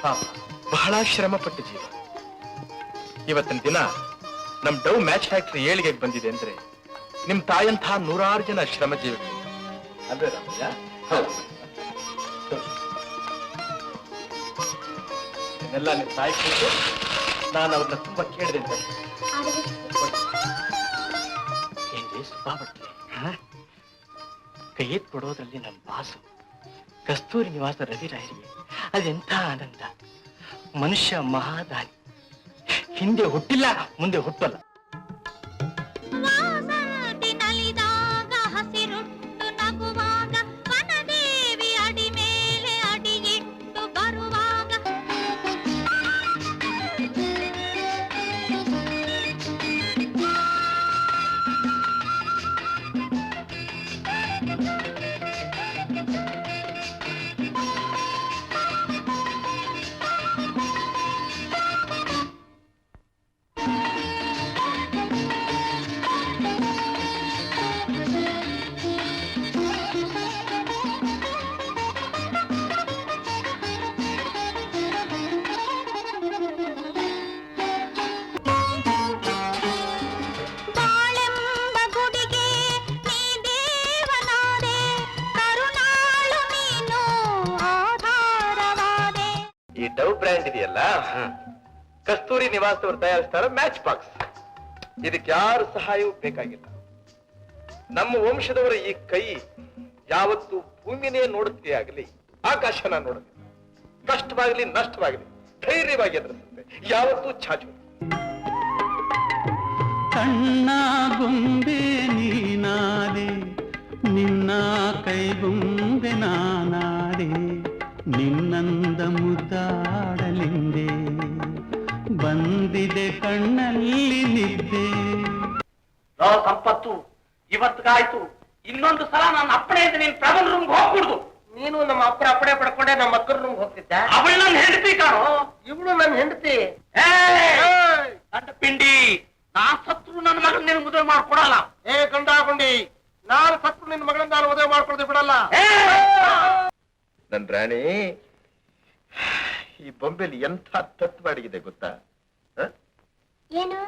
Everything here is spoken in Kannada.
ಪಾಪ ಬಹಳ ಶ್ರಮ ಪಟ್ಟ ಜೀವ. ಇವತ್ತಿನ ದಿನ ನಮ್ ಡವ್ ಮ್ಯಾಚ್ ಫ್ಯಾಕ್ಟರಿ ಏಳಿಗೆ ಬಂದಿದೆ ಅಂದ್ರೆ ನಿಮ್ ತಾಯಂಥ ನೂರಾರು ಜನ ಶ್ರಮ ಜೀವಿಗಳು ಅಂದ್ರೆ ರಾಮಯ್ಯ. ಇದನ್ನೆಲ್ಲ ನಿಮ್ ತಾಯಿ ಕೂತು ನಾನು ಅವ್ರನ್ನ ತುಂಬಾ ಕೇಳಿದೆ ಅಂತ ಏನ್ರಿ ಸುಬ್ಬಾ ಭಟ್ರೆ, ಕೈ ಎತ್ ಕೊಡೋದ್ರಲ್ಲಿ ನಮ್ ಬಾಸು ಕಸ್ತೂರಿ ನಿವಾಸ ರವಿರಾಯರಿಗೆ ಅದೆಂಥ ಆನಂದ. ಮನುಷ್ಯ ಮಹಾದಾನಿ, ಹಿಂದೆ ಹುಟ್ಟಿಲ್ಲ ಮುಂದೆ ಹುಟ್ಟಲ್ಲ. ಈ ಡವ್ ಬ್ರ್ಯಾಂಡ್ ಇದೆಯಲ್ಲ, ಕಸ್ತೂರಿ ನಿವಾಸದವರು ತಯಾರಿಸ್ತಾರ ಮ್ಯಾಚ್ ಬಾಕ್ಸ್. ಇದಕ್ಕೆ ಯಾರು ಸಹಾಯವೂ ಬೇಕಾಗಿಲ್ಲ. ನಮ್ಮ ವಂಶದವರ ಈ ಕೈ ಯಾವತ್ತು ಭೂಮಿನೇ ನೋಡುತ್ತೆ ಆಗಲಿ, ಆಕಾಶನ ನೋಡಲಿ, ಕಷ್ಟವಾಗಲಿ ನಷ್ಟವಾಗಲಿ ಧೈರ್ಯವಾಗಿ ಎದುರಿಸುತ್ತೆ, ಯಾವತ್ತೂ ಚಾಚು. ಕಣ್ಣ ಗೊಂಬೆ ನೀನಾದೆ, ನಿನ್ನ ಕೈಗೊಂಬೆ ನಾನಾದೆ, ನಿನ್ನಂದ ಮುದ್ದಾಡಲಿಂದೆ, ಬಂದಿದೆ ಕಣ್ಣಲ್ಲಿ ನಿದ್ದೆ. ಸಂಪತ್ತು ಇವತ್ತಿಗಾಯ್ತು, ಇನ್ನೊಂದು ಸಲ ನನ್ನ ಅಪ್ಪಣೆಯಿಂದ ನೀನ್ ಪ್ರಬಲ್ ರೂಮ್ಗೆ ಹೋಗ್ಬಿಡುದು. ನೀನು ನಮ್ಮ ಅಪ್ಪರ ಅಪ್ಪಣೆ ಪಡ್ಕೊಂಡೆ ನಮ್ಮ ಅಕ್ಕನ ರೂಮ್ಗೆ ಹೋಗ್ತಿದ್ದ. ಅವಳು ನನ್ನ ಹೆಂಡತಿ ಕಾಣೋ. ಇವಳು ನನ್ನ ಹೆಂಡತಿ. ಗಂಡ ಪಿಂಡಿ, ನಾನ್ ಸತ್ರು ನನ್ನ ಮಗನ ನೀನು ಮದುವೆ ಮಾಡ್ಕೊಡಲ್ಲ. ಗಂಡಾಗುಂಡಿ, ನಾನು ಸತ್ರು ನಿನ್ನ ಮಗಳನ್ನ ನಾನು ಮದುವೆ ಮಾಡ್ಕೊಳ್ದೆ ಬಿಡಲ್ಲ. ನನ್ ರಾಣಿ, ಈ ಬೊಂಬೆಲಿ ಎಂಥ ತತ್ವ ಅಡಗಿದೆ ಗೊತ್ತಾ? ಏನು